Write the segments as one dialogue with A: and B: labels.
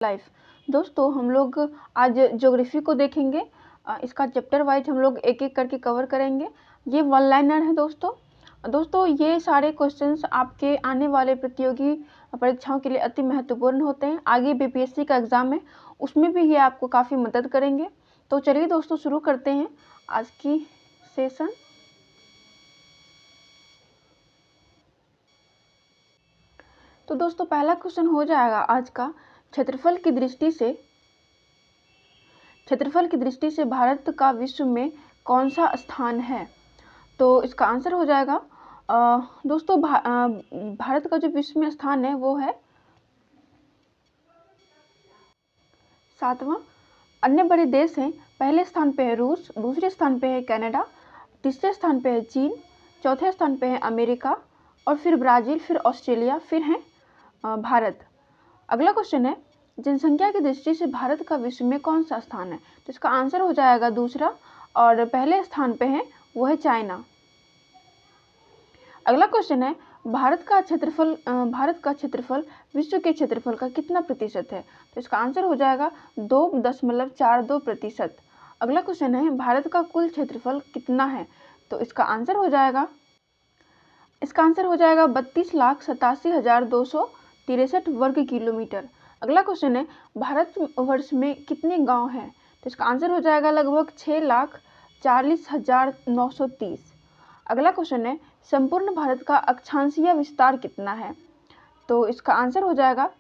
A: Life. दोस्तों हम लोग आज ज्योग्राफी को देखेंगे। इसका चैप्टर वाइज हम लोग एक एक करके कवर करेंगे। ये वन लाइनर है दोस्तों। दोस्तों ये सारे क्वेश्चंस आपके आने वाले प्रतियोगी परीक्षाओं के लिए अति महत्वपूर्ण होते हैं। आगे बीपीएससी का एग्ज़ाम है, उसमें भी ये आपको काफ़ी मदद करेंगे। तो चलिए दोस्तों शुरू करते हैं आज की सेशन। तो दोस्तों पहला क्वेश्चन हो जाएगा आज का, क्षेत्रफल की दृष्टि से भारत का विश्व में कौन सा स्थान है। तो इसका आंसर हो जाएगा दोस्तों भारत का जो विश्व में स्थान है वो है 7वां। अन्य बड़े देश हैं, पहले स्थान पे है रूस, दूसरे स्थान पे है कनाडा, तीसरे स्थान पे है चीन, चौथे स्थान पे है अमेरिका और फिर ब्राज़ील, फिर ऑस्ट्रेलिया, फिर है भारत। अगला क्वेश्चन है, जनसंख्या की दृष्टि से भारत का विश्व में कौन सा स्थान है। तो इसका आंसर हो जाएगा दूसरा, और पहले स्थान पे है वो है चाइना। अगला क्वेश्चन है, भारत का क्षेत्रफल विश्व के क्षेत्रफल का कितना प्रतिशत है। तो इसका आंसर हो जाएगा 2.42%। अगला क्वेश्चन है, भारत का कुल क्षेत्रफल कितना है। तो इसका आंसर हो जाएगा 32,87,263 वर्ग किलोमीटर। अगला क्वेश्चन है, भारतवर्ष में कितने गांव हैं। तो इसका आंसर हो जाएगा लगभग 6,40,930। अगला क्वेश्चन है, संपूर्ण भारत का अक्षांशीय विस्तार कितना है। तो इसका आंसर हो जाएगा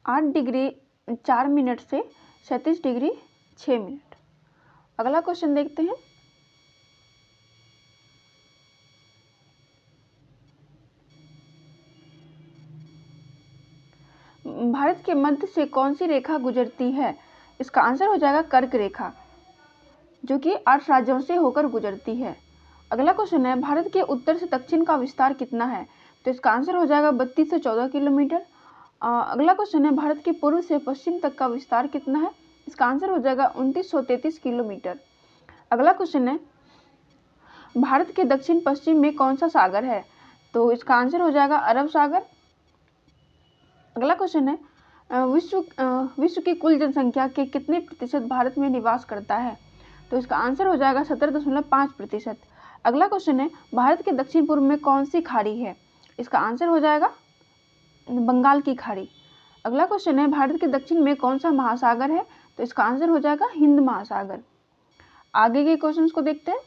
A: 8 डिग्री 4 मिनट से 37 डिग्री 6 मिनट। अगला क्वेश्चन देखते हैं, भारत के मध्य से कौन सी रेखा गुजरती है। इसका आंसर हो जाएगा कर्क रेखा, जो कि 8 राज्यों से होकर गुजरती है। अगला क्वेश्चन है, भारत के उत्तर से दक्षिण का विस्तार कितना है। तो इसका आंसर हो जाएगा 3214 किलोमीटर। अगला क्वेश्चन है, भारत के पूर्व से पश्चिम तक का विस्तार कितना है। इसका आंसर हो जाएगा 2933 किलोमीटर। अगला क्वेश्चन है, भारत के दक्षिण पश्चिम में कौन सा सागर है। तो इसका आंसर हो जाएगा अरब सागर। अगला क्वेश्चन है, विश्व की कुल जनसंख्या के कितने प्रतिशत भारत में निवास करता है। तो इसका आंसर हो जाएगा 17.5%। अगला क्वेश्चन है, भारत के दक्षिण पूर्व में कौन सी खाड़ी है। इसका आंसर हो जाएगा बंगाल की खाड़ी। अगला क्वेश्चन है, भारत के दक्षिण में कौन सा महासागर है। तो इसका आंसर हो जाएगा हिंद महासागर। आगे के क्वेश्चंस को देखते हैं।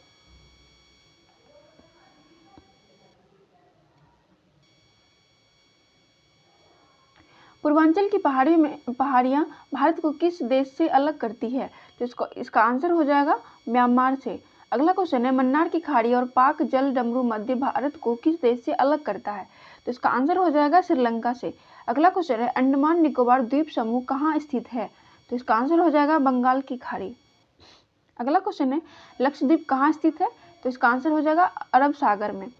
A: पूर्वांचल की पहाड़ियाँ भारत को किस देश से अलग करती है। तो इसका आंसर हो जाएगा म्यांमार से। अगला क्वेश्चन है, मन्नार की खाड़ी और पाक जल डमरू मध्य भारत को किस देश से अलग करता है। तो इसका आंसर हो जाएगा श्रीलंका से। अगला क्वेश्चन है, अंडमान निकोबार द्वीप समूह कहाँ स्थित है। तो इसका आंसर हो जाएगा बंगाल की खाड़ी। अगला क्वेश्चन है, लक्षद्वीप कहाँ स्थित है। तो इसका आंसर हो जाएगा अरब सागर में।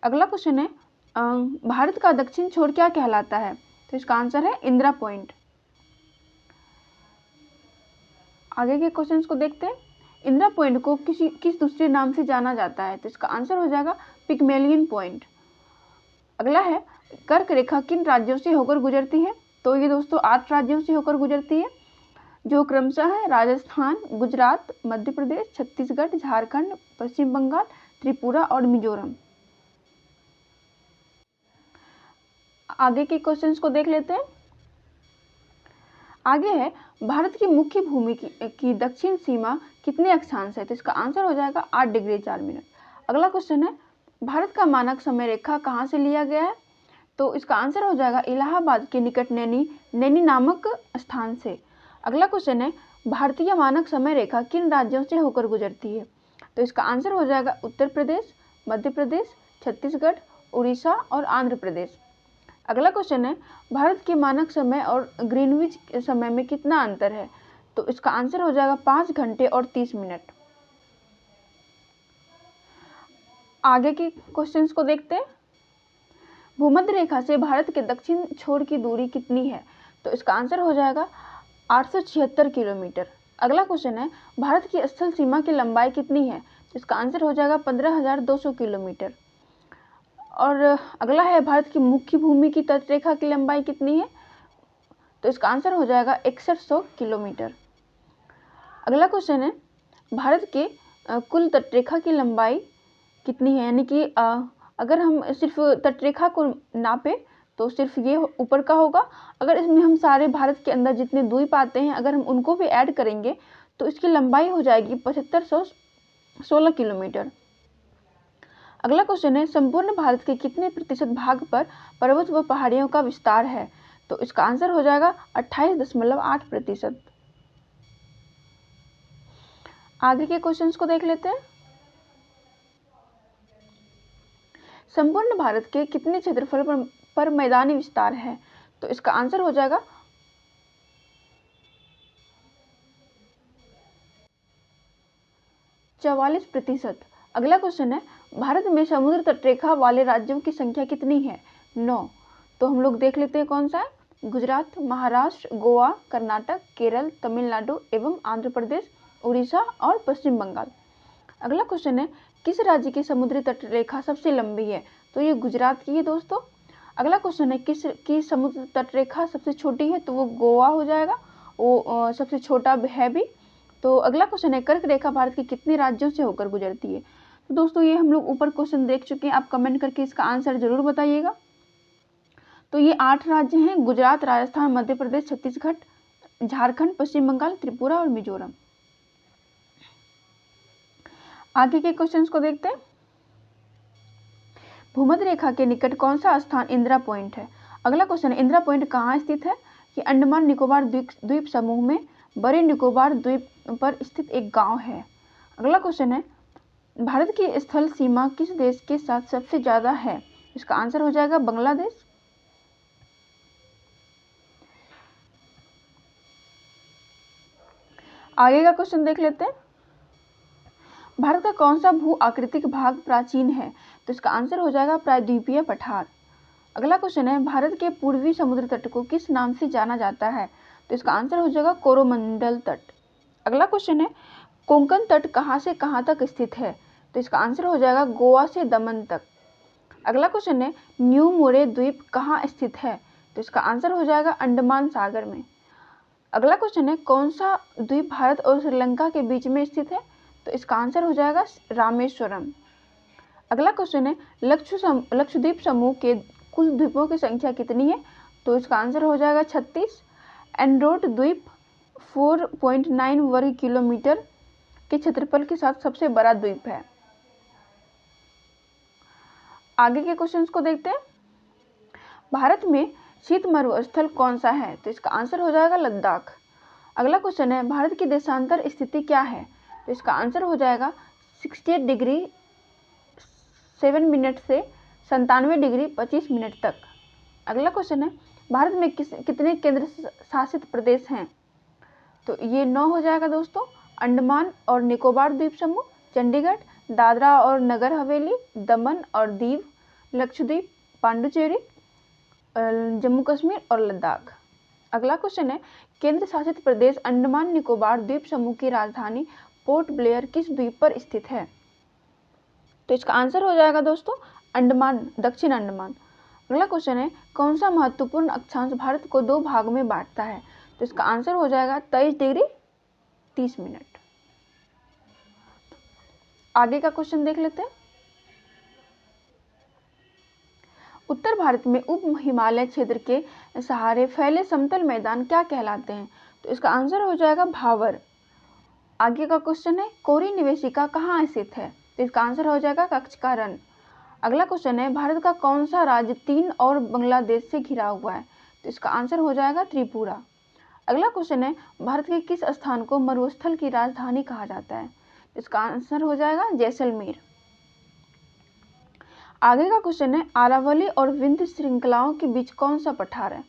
A: अगला क्वेश्चन है, भारत का दक्षिण छोर क्या कहलाता है। तो इसका आंसर है इंदिरा पॉइंट। आगे के क्वेश्चंस को देखते हैं। इंदिरा पॉइंट को किस दूसरे नाम से जाना जाता है। तो इसका आंसर हो जाएगा पिग्मेलियन पॉइंट। अगला है, कर्क रेखा किन राज्यों से होकर गुजरती है। तो ये दोस्तों 8 राज्यों से होकर गुजरती है, जो क्रमशः है राजस्थान, गुजरात, मध्य प्रदेश, छत्तीसगढ़, झारखंड, पश्चिम बंगाल, त्रिपुरा और मिजोरम। आगे के क्वेश्चंस को देख लेते हैं। आगे है, भारत की मुख्य भूमि की दक्षिण सीमा कितने अक्षांश है। तो इसका आंसर हो जाएगा 8 डिग्री 4 मिनट। अगला क्वेश्चन है, भारत का मानक समय रेखा कहाँ से लिया गया है। तो इसका आंसर हो जाएगा इलाहाबाद के निकट नैनी नामक स्थान से। अगला क्वेश्चन है, भारतीय मानक समय रेखा किन राज्यों से होकर गुजरती है। तो इसका आंसर हो जाएगा उत्तर प्रदेश, मध्य प्रदेश, छत्तीसगढ़, उड़ीसा और आंध्र प्रदेश। अगला क्वेश्चन है, भारत के मानक समय और ग्रीनविच समय में कितना अंतर है। तो इसका आंसर हो जाएगा 5 घंटे और 30 मिनट। आगे के क्वेश्चंस को देखते हैं। भूमध्य रेखा से भारत के दक्षिण छोर की दूरी कितनी है। तो इसका आंसर हो जाएगा 876 किलोमीटर। अगला क्वेश्चन है, भारत की स्थल सीमा की लंबाई कितनी है। तो इसका आंसर हो जाएगा 15,200 किलोमीटर। और अगला है भारत की मुख्य भूमि की तटरेखा की लंबाई कितनी है? तो इसका आंसर हो जाएगा 6100 किलोमीटर। अगला क्वेश्चन है भारत के कुल तटरेखा की लंबाई कितनी है? यानी कि अगर हम सिर्फ तटरेखा को नापें तो सिर्फ ये ऊपर का होगा। अगर इसमें हम सारे भारत के अंदर जितने द्वीप आते हैं अगर हम उनको भी ऐड करेंगे तो इसकी लंबाई हो जाएगी 7516 किलोमीटर। अगला क्वेश्चन है संपूर्ण भारत के कितने प्रतिशत भाग पर पर्वत व पहाड़ियों का विस्तार है? तो इसका आंसर हो जाएगा 28.8%। आगे के क्वेश्चंस को देख लेते हैं। संपूर्ण भारत के कितने क्षेत्रफल पर मैदानी विस्तार है? तो इसका आंसर हो जाएगा 44%। अगला क्वेश्चन है भारत में समुद्र तटरेखा वाले राज्यों की संख्या कितनी है? 9। तो हम लोग देख लेते हैं कौन सा है। गुजरात, महाराष्ट्र, गोवा, कर्नाटक, केरल, तमिलनाडु एवं आंध्र प्रदेश, उड़ीसा और पश्चिम बंगाल। अगला क्वेश्चन है किस राज्य की समुद्री तटरेखा सबसे लंबी है? तो ये गुजरात की है दोस्तों। अगला क्वेश्चन है किस की समुद्र तटरेखा सबसे छोटी है? तो वो गोवा हो जाएगा, वो सबसे छोटा है भी। तो अगला क्वेश्चन है कर्क रेखा भारत के कितने राज्यों से होकर गुजरती है? तो दोस्तों ये हम लोग ऊपर क्वेश्चन देख चुके हैं, आप कमेंट करके इसका आंसर जरूर बताइएगा। तो ये 8 राज्य हैं, गुजरात, राजस्थान, मध्य प्रदेश, छत्तीसगढ़, झारखंड, पश्चिम बंगाल, त्रिपुरा और मिजोरम। आगे के क्वेश्चंस को देखते हैं। भूमध्य रेखा के निकट कौन सा स्थान इंदिरा पॉइंट है? अगला क्वेश्चन है इंदिरा पॉइंट कहाँ स्थित है? कि अंडमान निकोबार द्वीप समूह में बड़े निकोबार द्वीप पर स्थित एक गांव है। अगला क्वेश्चन है भारत की स्थल सीमा किस देश के साथ सबसे ज्यादा है? इसका आंसर हो जाएगा बांग्लादेश। आगे का क्वेश्चन देख लेते हैं। भारत का कौन सा भू आकृतिक भाग प्राचीन है? तो इसका आंसर हो जाएगा प्रायद्वीपीय पठार। अगला क्वेश्चन है भारत के पूर्वी समुद्र तट को किस नाम से जाना जाता है? तो इसका आंसर हो जाएगा कोरोमंडल तट। अगला क्वेश्चन है कोंकण तट कहाँ से कहाँ तक स्थित है? तो इसका आंसर हो जाएगा गोवा से दमन तक। अगला क्वेश्चन है न्यू मोरे द्वीप कहाँ स्थित है? तो इसका आंसर हो जाएगा अंडमान सागर में। अगला क्वेश्चन है कौन सा द्वीप भारत और श्रीलंका के बीच में स्थित है? तो इसका आंसर हो जाएगा रामेश्वरम। अगला क्वेश्चन है लक्षद्वीप समूह के कुल द्वीपों की संख्या कितनी है? तो इसका आंसर हो जाएगा 36। एंड्रोट द्वीप 4.9 वर्ग किलोमीटर के क्षेत्रफल के साथ सबसे बड़ा द्वीप है। आगे के क्वेश्चंस को देखते हैं। भारत में शीत मरुस्थल कौन सा है? तो इसका आंसर हो जाएगा लद्दाख। अगला क्वेश्चन है भारत की देशांतर स्थिति क्या है? तो इसका आंसर हो जाएगा 68 डिग्री 7 मिनट से 97 डिग्री 25 मिनट तक। अगला क्वेश्चन है भारत में कितने केंद्र शासित प्रदेश हैं? तो ये 9 हो जाएगा दोस्तों। अंडमान और निकोबार द्वीप समूह, चंडीगढ़, दादरा और नगर हवेली, दमन और दीव, लक्षद्वीप, पांडुचेरी, जम्मू कश्मीर और लद्दाख। अगला क्वेश्चन है केंद्र शासित प्रदेश अंडमान निकोबार द्वीप समूह की राजधानी पोर्ट ब्लेयर किस द्वीप पर स्थित है? तो इसका आंसर हो जाएगा दोस्तों अंडमान, दक्षिण अंडमान। अगला क्वेश्चन है कौन सा महत्वपूर्ण अक्षांश भारत को 2 भाग में बांटता है? तो इसका आंसर हो जाएगा 23 डिग्री 30 मिनट। आगे का क्वेश्चन देख लेते हैं। उत्तर भारत में उप हिमालय क्षेत्र के सहारे फैले समतल मैदान क्या कहलाते हैं? तो इसका आंसर हो जाएगा भावर। आगे का क्वेश्चन है कोरी निवेशिका कहाँ स्थित है? तो इसका आंसर हो जाएगा कच्छ का रण। अगला क्वेश्चन है भारत का कौन सा राज्य 3 और बांग्लादेश से घिरा हुआ है? तो इसका आंसर हो जाएगा त्रिपुरा। अगला क्वेश्चन है भारत के किस स्थान को मरुस्थल की राजधानी कहा जाता है? इसका आंसर हो जाएगा जैसलमेर। आगे का क्वेश्चन है अरावली और विंध्य श्रृंखलाओं के बीच कौन सा पठार है?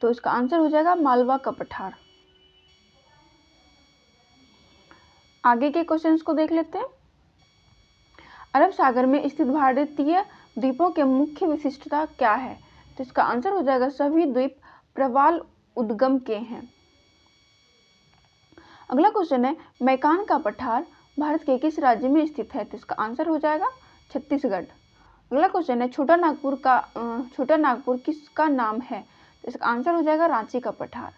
A: तो इसका आंसर हो जाएगा मालवा का पठार। आगे के क्वेश्चंस को देख लेते हैं। अरब सागर में स्थित भारतीय द्वीपों के मुख्य विशिष्टता क्या है? तो इसका आंसर हो जाएगा सभी द्वीप प्रवाल उद्गम के हैं। अगला क्वेश्चन है मैकान का पठार भारत के किस राज्य में स्थित है? तो इसका आंसर हो जाएगा छत्तीसगढ़। अगला क्वेश्चन है छोटा नागपुर किसका नाम है? तो इसका आंसर हो जाएगा रांची का पठार।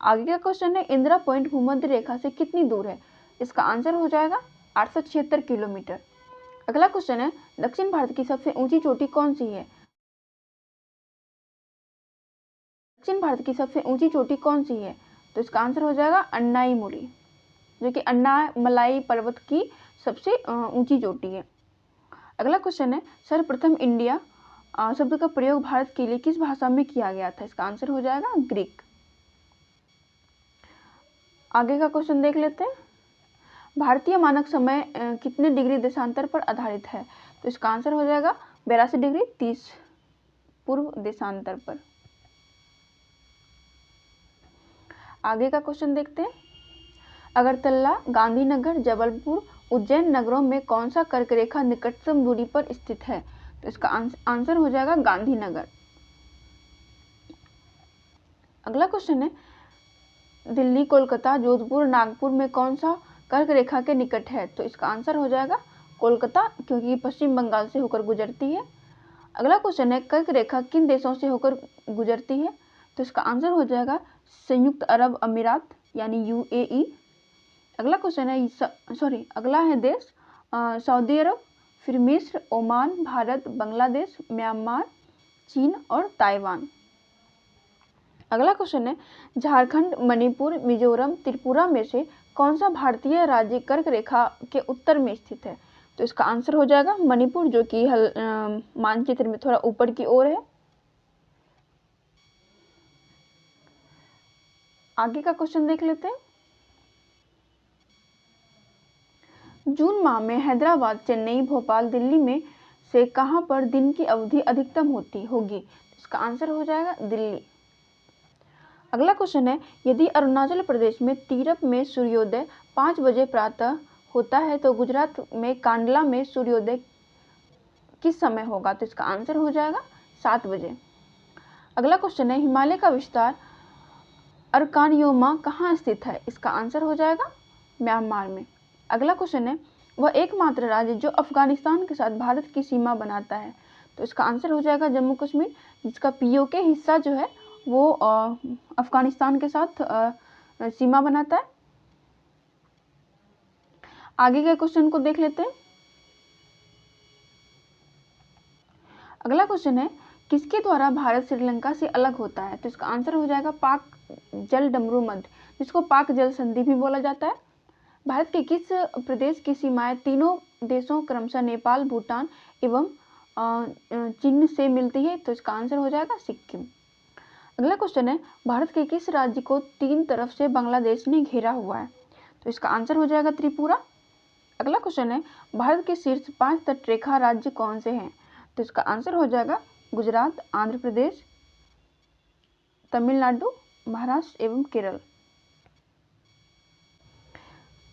A: आगे का क्वेश्चन है इंदिरा पॉइंट भूमध्य रेखा से कितनी दूर है? इसका आंसर हो जाएगा 876 किलोमीटर। अगला क्वेश्चन है दक्षिण भारत की सबसे ऊंची चोटी कौन सी है? दक्षिण भारत की सबसे ऊंची चोटी कौन सी है? तो इसका आंसर हो जाएगा अन्नाईमुड़ी, जो कि अन्नामलाई पर्वत की सबसे ऊंची चोटी है। अगला क्वेश्चन है सर्वप्रथम इंडिया शब्द का प्रयोग भारत के लिए किस भाषा में किया गया था? इसका आंसर हो जाएगा ग्रीक। आगे का क्वेश्चन देख लेते हैं। भारतीय मानक समय कितने डिग्री देशांतर पर आधारित है? तो इसका आंसर हो जाएगा 82 डिग्री 30 पूर्व देशांतर पर। आगे का क्वेश्चन देखते हैं। अगरतला, गांधीनगर, जबलपुर, उज्जैन नगरों में कौन सा कर्क रेखा निकटतम दूरी पर स्थित है? तो इसका आंसर हो जाएगा गांधीनगर। अगला क्वेश्चन है दिल्ली, कोलकाता, जोधपुर, नागपुर में कौन सा कर्क रेखा के निकट है? तो इसका आंसर हो जाएगा कोलकाता, क्योंकि पश्चिम बंगाल से होकर गुजरती है। अगला क्वेश्चन है कर्क रेखा किन देशों से होकर गुजरती है? तो इसका आंसर हो जाएगा संयुक्त अरब अमीरात यानी UAE। अगला क्वेश्चन है अगला है देश सऊदी अरब, फिर मिस्र, ओमान, भारत, बांग्लादेश, म्यांमार, चीन और ताइवान। अगला क्वेश्चन है झारखंड, मणिपुर, मिजोरम, त्रिपुरा में से कौन सा भारतीय राज्य कर्क रेखा के उत्तर में स्थित है? तो इसका आंसर हो जाएगा मणिपुर, जो कि मानचित्र में थोड़ा ऊपर की ओर है। आगे का क्वेश्चन देख लेते हैं। जून माह में हैदराबाद, चेन्नई, भोपाल, दिल्ली में से कहां पर दिन की अवधि अधिकतम होगी? इसका आंसर हो जाएगा दिल्ली। अगला क्वेश्चन है यदि अरुणाचल प्रदेश में तीरप में सूर्योदय 5 बजे प्रातः होता है तो गुजरात में कांडला में सूर्योदय किस समय होगा? तो इसका आंसर हो जाएगा 7 बजे। अगला क्वेश्चन है हिमालय का विस्तार अरकानयोमा कहाँ स्थित है? इसका आंसर हो जाएगा म्यांमार में। अगला क्वेश्चन है वह एकमात्र राज्य जो अफगानिस्तान के साथ भारत की सीमा बनाता है? तो इसका आंसर हो जाएगा जम्मू कश्मीर, जिसका POK हिस्सा जो है वो अफगानिस्तान के साथ सीमा बनाता है। आगे के क्वेश्चन को देख लेते हैं। अगला क्वेश्चन है किसके द्वारा भारत श्रीलंका से अलग होता है? तो इसका आंसर हो जाएगा पाक जल डमरू मध्य, जिसको पाक जल संधि भी बोला जाता है। भारत के किस प्रदेश की सीमाएं तीनों देशों क्रमशः नेपाल, भूटान एवं चीन से मिलती है? तो इसका आंसर हो जाएगा सिक्किम। अगला क्वेश्चन है भारत के किस राज्य को 3 तरफ से बांग्लादेश ने घेरा हुआ है? तो इसका आंसर हो जाएगा त्रिपुरा। अगला क्वेश्चन है भारत के शीर्ष 5 तटरेखा राज्य कौन से हैं? तो इसका आंसर हो जाएगा गुजरात, आंध्र प्रदेश, तमिलनाडु, महाराष्ट्र एवं केरल।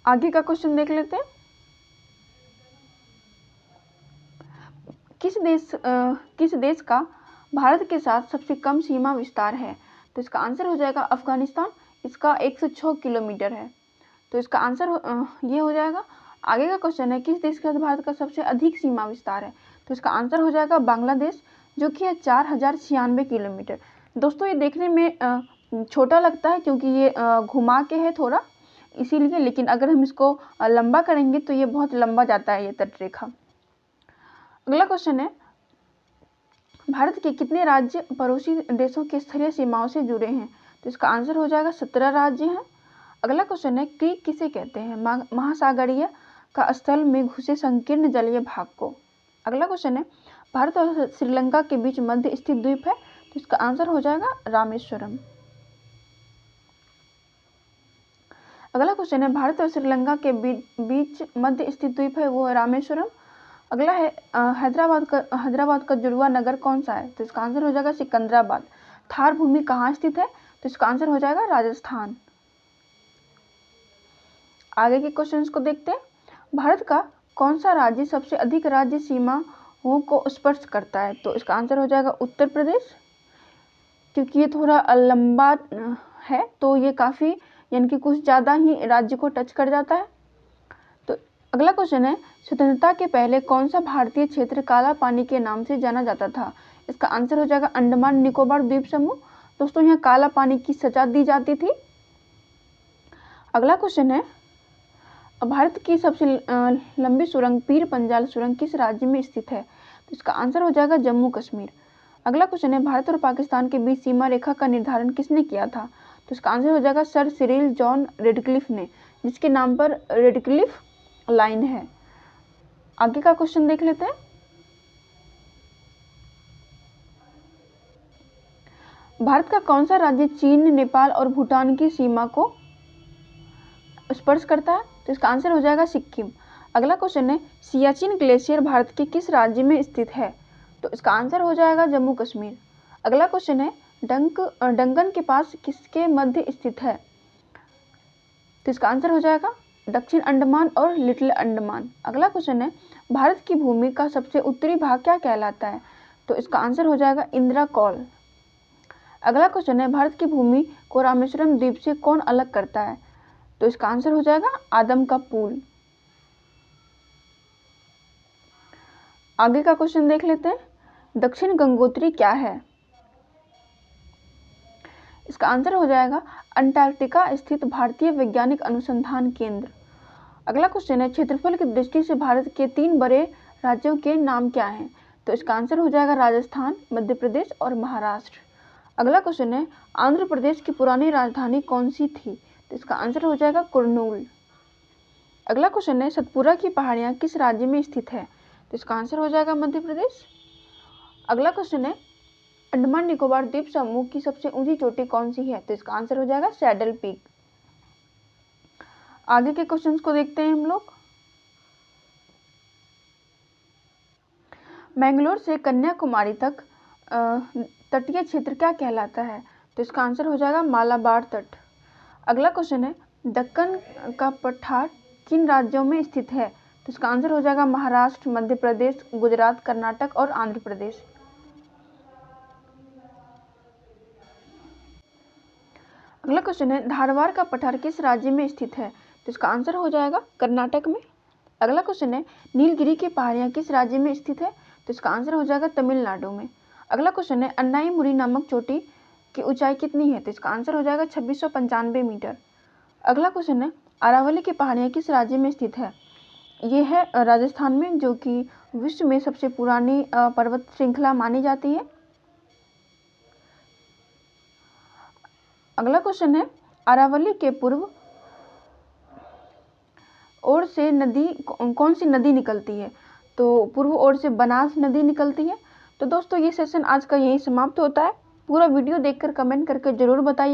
A: आगे का क्वेश्चन देख लेते हैं। किस देश का भारत के साथ सबसे कम सीमा विस्तार है? तो इसका आंसर हो जाएगा अफगानिस्तान, इसका 106 किलोमीटर है। तो इसका आंसर ये हो जाएगा। आगे का क्वेश्चन है किस देश के साथ भारत का सबसे अधिक सीमा विस्तार है? तो इसका आंसर हो जाएगा बांग्लादेश, जो कि है 4096 किलोमीटर। दोस्तों ये देखने में छोटा लगता है क्योंकि ये घुमा के है थोड़ा, इसीलिए, लेकिन अगर हम इसको लंबा करेंगे तो ये बहुत लंबा जाता है ये तटरेखा। अगला क्वेश्चन है भारत के कितने राज्य पड़ोसी देशों के स्थलीय सीमाओं से जुड़े हैं? तो इसका आंसर हो जाएगा 17 राज्य हैं। अगला क्वेश्चन है क्रीक किसे कहते हैं? महासागरीय का स्थल में घुसे संकीर्ण जलीय भाग को। अगला क्वेश्चन है भारत और श्रीलंका के बीच मध्य स्थित द्वीप है? तो इसका आंसर हो जाएगा रामेश्वरम। अगला क्वेश्चन है भारत और श्रीलंका के बीच मध्य स्थित द्वीप है, वो है रामेश्वरम। अगला है हैदराबाद का जुड़वा नगर कौन सा है? तो इसका आंसर हो जाएगा सिकंदराबाद। थार भूमि कहाँ स्थित है? तो इसका आंसर हो जाएगा राजस्थान। आगे के क्वेश्चंस को देखते हैं। भारत का कौन सा राज्य सबसे अधिक राज्य सीमाओं को स्पर्श करता है? तो इसका आंसर हो जाएगा उत्तर प्रदेश, क्योंकि ये थोड़ा लंबा है तो ये काफ़ी यानी कि कुछ ज़्यादा ही राज्य को टच कर जाता है। तो अगला क्वेश्चन है, स्वतंत्रता के पहले कौन सा भारतीय क्षेत्र काला पानी के नाम से जाना जाता था? इसका आंसर हो जाएगा अंडमान निकोबार द्वीप समूह। दोस्तों यहाँ काला पानी की सजा दी जाती थी। अगला क्वेश्चन है, भारत की सबसे लंबी सुरंग पीर पंजाल सुरंग किस राज्य में स्थित है? तो इसका आंसर हो जाएगा जम्मू कश्मीर। अगला क्वेश्चन है, भारत और पाकिस्तान के बीच सीमा रेखा का निर्धारण किसने किया था? तो इसका आंसर हो जाएगा सर सिरिल जॉन रेडक्लिफ ने, जिसके नाम पर रेडक्लिफ लाइन है। आगे का क्वेश्चन देख लेते हैं। भारत का कौन सा राज्य चीन, नेपाल और भूटान की सीमा को स्पर्श करता है? तो इसका आंसर हो जाएगा सिक्किम। अगला क्वेश्चन है, सियाचिन ग्लेशियर भारत के किस राज्य में स्थित है? तो इसका आंसर हो जाएगा जम्मू कश्मीर। अगला क्वेश्चन है, डंगन के पास किसके मध्य स्थित है? तो इसका आंसर हो जाएगा दक्षिण अंडमान और लिटिल अंडमान। अगला क्वेश्चन है, भारत की भूमि का सबसे उत्तरी भाग क्या कहलाता है? तो इसका आंसर हो जाएगा इंदिरा कौल। अगला क्वेश्चन है, भारत की भूमि को रामेश्वरम द्वीप से कौन अलग करता है? तो इसका आंसर हो जाएगा आदम का पुल। आगे का क्वेश्चन देख लेते हैं, दक्षिण गंगोत्री क्या है? इसका आंसर हो जाएगा अंटार्कटिका स्थित भारतीय वैज्ञानिक अनुसंधान केंद्र। अगला क्वेश्चन है, क्षेत्रफल की दृष्टि से भारत के 3 बड़े राज्यों के नाम क्या हैं? तो इसका आंसर हो जाएगा राजस्थान, मध्य प्रदेश और महाराष्ट्र। अगला क्वेश्चन है, आंध्र प्रदेश की पुरानी राजधानी कौन सी थी? तो इसका आंसर हो जाएगा कुर्नूल। अगला क्वेश्चन है, सतपुरा की पहाड़ियाँ किस राज्य में स्थित है? तो इसका आंसर हो जाएगा मध्य प्रदेश। अगला क्वेश्चन है, अंडमान निकोबार द्वीप समूह की सबसे ऊंची चोटी कौन सी है? तो इसका आंसर हो जाएगा सैडल पीक। आगे के क्वेश्चंस को देखते हैं हम लोग। मैंगलोर से कन्याकुमारी तक तटीय क्षेत्र क्या कहलाता है? तो इसका आंसर हो जाएगा मालाबार तट। अगला क्वेश्चन है, दक्कन का पठार किन राज्यों में स्थित है? तो इसका आंसर हो जाएगा महाराष्ट्र, मध्य प्रदेश, गुजरात, कर्नाटक और आंध्र प्रदेश। अगला क्वेश्चन है, धारवाड़ का पठार किस राज्य में स्थित है? तो इसका आंसर हो जाएगा कर्नाटक में। अगला क्वेश्चन है, नीलगिरी की पहाड़ियाँ किस राज्य में स्थित है? तो इसका आंसर हो जाएगा तमिलनाडु में। अगला क्वेश्चन है, अन्नाईमुरी नामक चोटी की ऊंचाई कितनी है? तो इसका आंसर हो जाएगा 2695 मीटर। अगला क्वेश्चन है, अरावली की पहाड़ियाँ किस राज्य में स्थित है? ये है राजस्थान में, जो कि विश्व में सबसे पुरानी पर्वत श्रृंखला मानी जाती है। अगला क्वेश्चन है, अरावली के पूर्व ओर से नदी कौन सी नदी निकलती है? तो पूर्व ओर से बनास नदी निकलती है। तो दोस्तों ये सेशन आज का यही समाप्त होता है। पूरा वीडियो देखकर कमेंट करके जरूर बताइए।